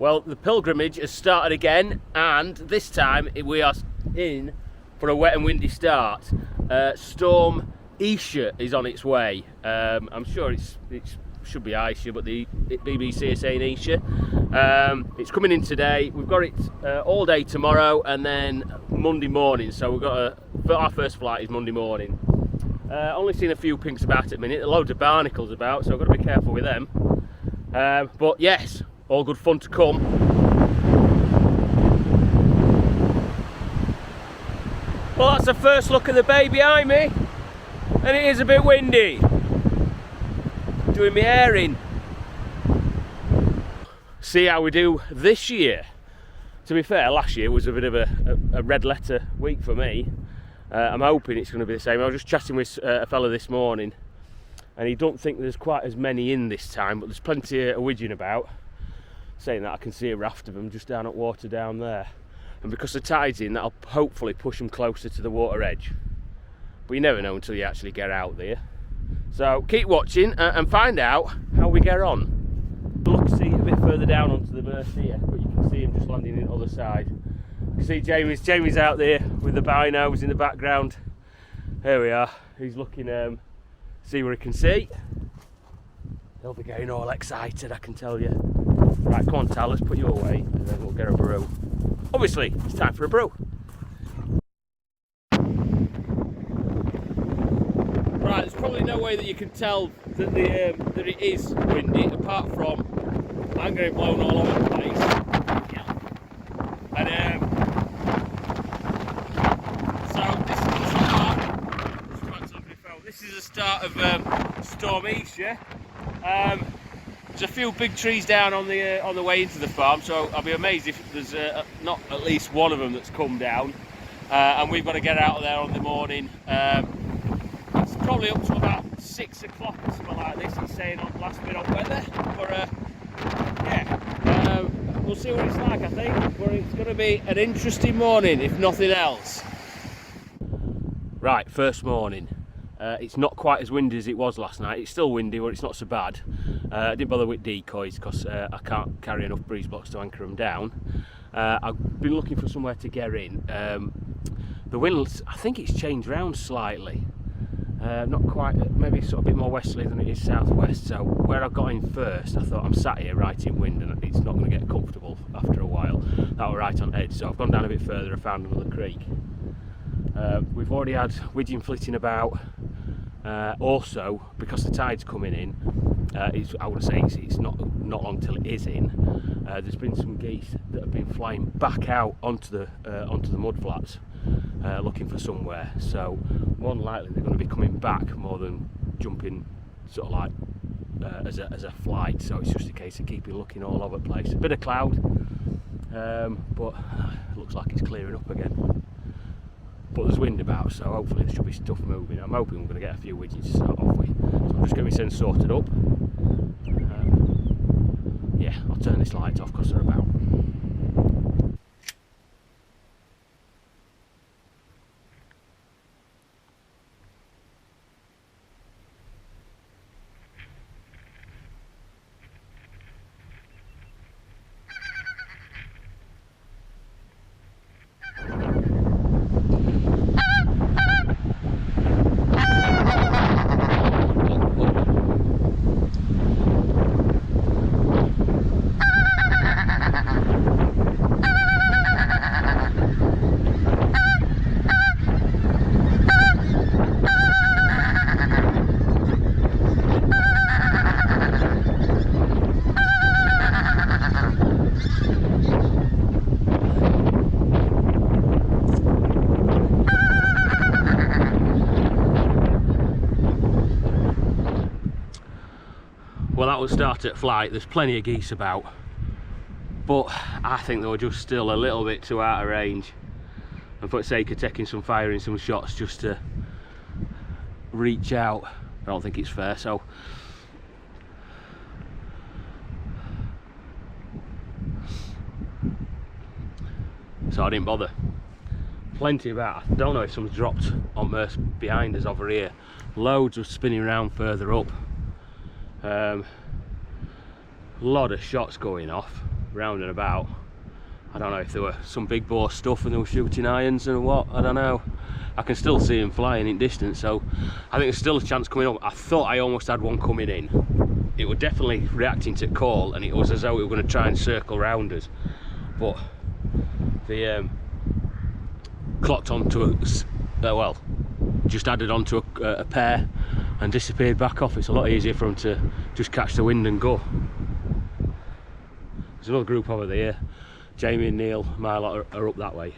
Well, the pilgrimage has started again, and this time we are in for a wet and windy start. Storm Isha is on its way. I'm sure it should be Isha, but the BBC are saying Isha. It's coming in today. We've got it all day tomorrow, and then Monday morning. So we've got our first flight is Monday morning. Only seen a few pinks about at the minute. Loads of barnacles about, so I've got to be careful with them. But yes, all good fun to come. Well, that's the first look at the bay behind me, and it is a bit windy. Doing my hair in. See how we do this year. To be fair, last year was a bit of a red letter week for me. I'm hoping it's going to be the same. I was just chatting with a fella this morning, and he don't think there's quite as many in this time, but there's plenty of widgeon about. Saying that, I can see a raft of them just down at water down there, and because the tide's in, that'll hopefully push them closer to the water edge. But you never know until you actually get out there. So keep watching and find out how we get on. Look, see a bit further down onto the Merce here, but you can see him just landing in the other side. You can see Jamie's out there with the binos in the background. Here we are. He's looking, see where he can see. He'll be getting all excited, I can tell you. Right, come on, Tal, let's put you away, and then we'll get a brew. Obviously, it's time for a brew. Right, there's probably no way that you can tell that that it is windy, apart from I'm getting blown all over the place. Yeah. And so this is the start of Storm Isha. There's a few big trees down on the way into the farm, so I'll be amazed if there's not at least one of them that's come down. And we've got to get out of there on the morning. It's probably up to about 6 o'clock or something like this. He's saying on last bit of weather, but yeah, we'll see what it's like. I think, but it's going to be an interesting morning, if nothing else. Right, first morning. It's not quite as windy as it was last night. It's still windy, but it's not so bad. I didn't bother with decoys because I can't carry enough breeze blocks to anchor them down. I've been looking for somewhere to get in. The wind, I think it's changed round slightly. Not quite, maybe sort of a bit more westerly than it is southwest. So where I got in first, I thought I'm sat here right in wind and it's not going to get comfortable after a while. That were right on edge. So I've gone down a bit further and found another creek. We've already had widgeon flitting about. Also, because the tide's coming in, I would say it's not long till it is in. There's been some geese that have been flying back out onto the mud flats, looking for somewhere. So more than likely they're going to be coming back more than jumping, sort of like as a flight. So it's just a case of keeping looking all over the place. A bit of cloud, but it looks like it's clearing up again. But there's wind about, so hopefully there should be stuff moving. I'm hoping we're going to get a few widgets to start off with. So I'm just getting my sense sorted up. Yeah, I'll turn this light off because they're about. Well, that will start at flight. There's plenty of geese about, but I think they were just still a little bit too out of range, and for the sake of taking some firing some shots just to reach out, I don't think it's fair. So I didn't bother. Plenty about. I don't know if someone's dropped on Merce behind us over here. Loads of spinning around further up. Lot of shots going off. round and about. I don't know if there were some big bore stuff and they were shooting irons and what, I don't know. I can still see them flying in distance, so I think there's still a chance coming up. I thought I almost had one coming in. It was definitely reacting to call, and it was as though it were going to try and circle round us. But the clocked onto a, well, just added onto a pair and disappeared back off. It's a lot easier for them to just catch the wind and go. There's another group over there. Jamie and Neil, my lot, are up that way.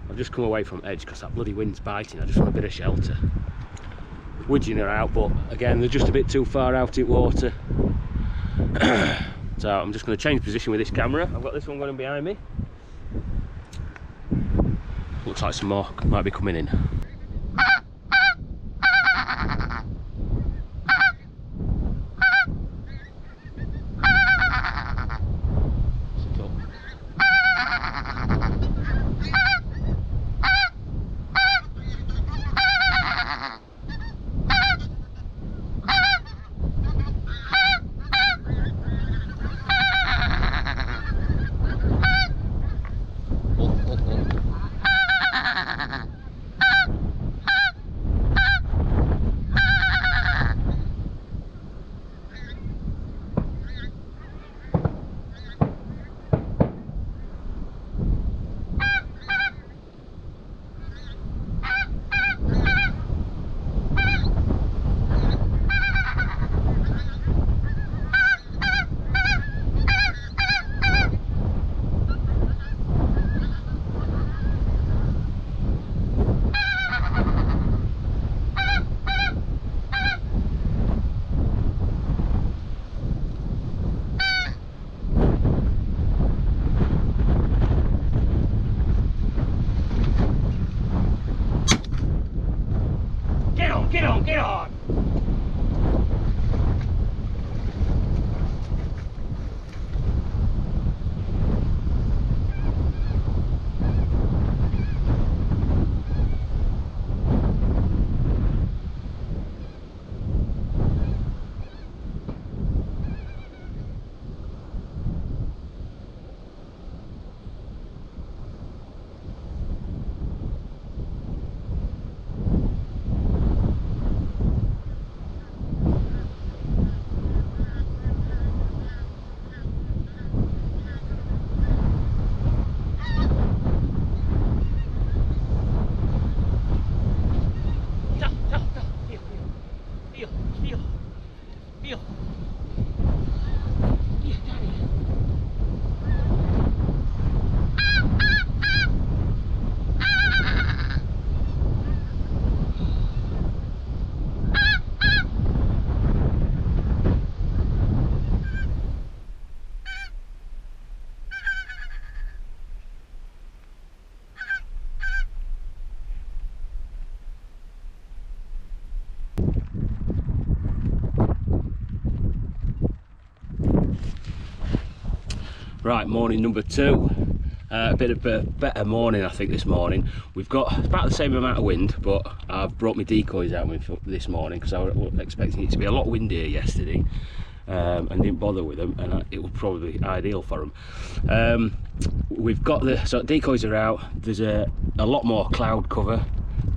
I've just come away from edge because that bloody wind's biting. I just want a bit of shelter. Widgeon are out, but again, they're just a bit too far out in water. So I'm just going to change position with this camera. I've got this one going behind me. Looks like some more might be coming in. Get on, get on! Right, morning number 2. A bit of a better morning, I think, this morning. We've got about the same amount of wind, but I've brought my decoys out with this morning because I was expecting it to be a lot windier yesterday, and didn't bother with them, and it would probably be ideal for them. We've got so decoys are out. There's a lot more cloud cover,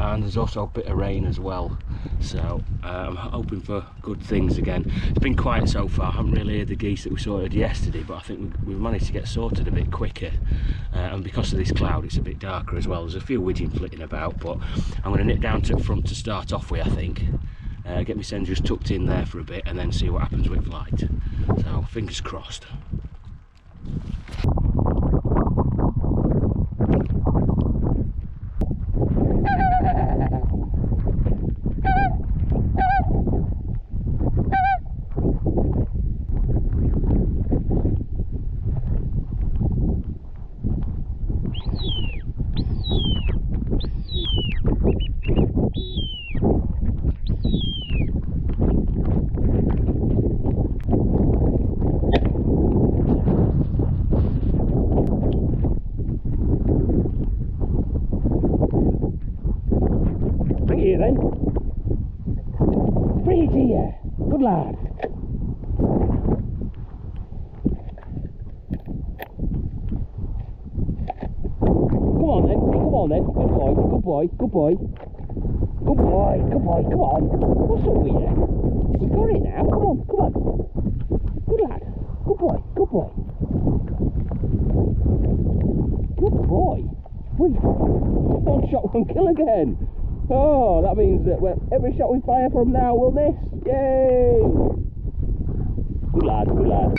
and there's also a bit of rain as well, so I'm hoping for good things again. It's been quiet so far. I haven't really heard the geese that we sorted yesterday, but I think we've managed to get sorted a bit quicker, and because of this cloud it's a bit darker as well. There's a few widgeon flitting about, but I'm going to nip down to the front to start off with, I think. Get my send just tucked in there for a bit and then see what happens with flight, so fingers crossed. on then. Good boy, good boy, good boy. Good boy, good boy, come on. What's up with you? You got it now, come on, come on. Good lad. Good boy, good boy. Good boy. One shot, one kill again. Oh, that means that every shot we fire from now will miss. Yay! Good lad, good lad.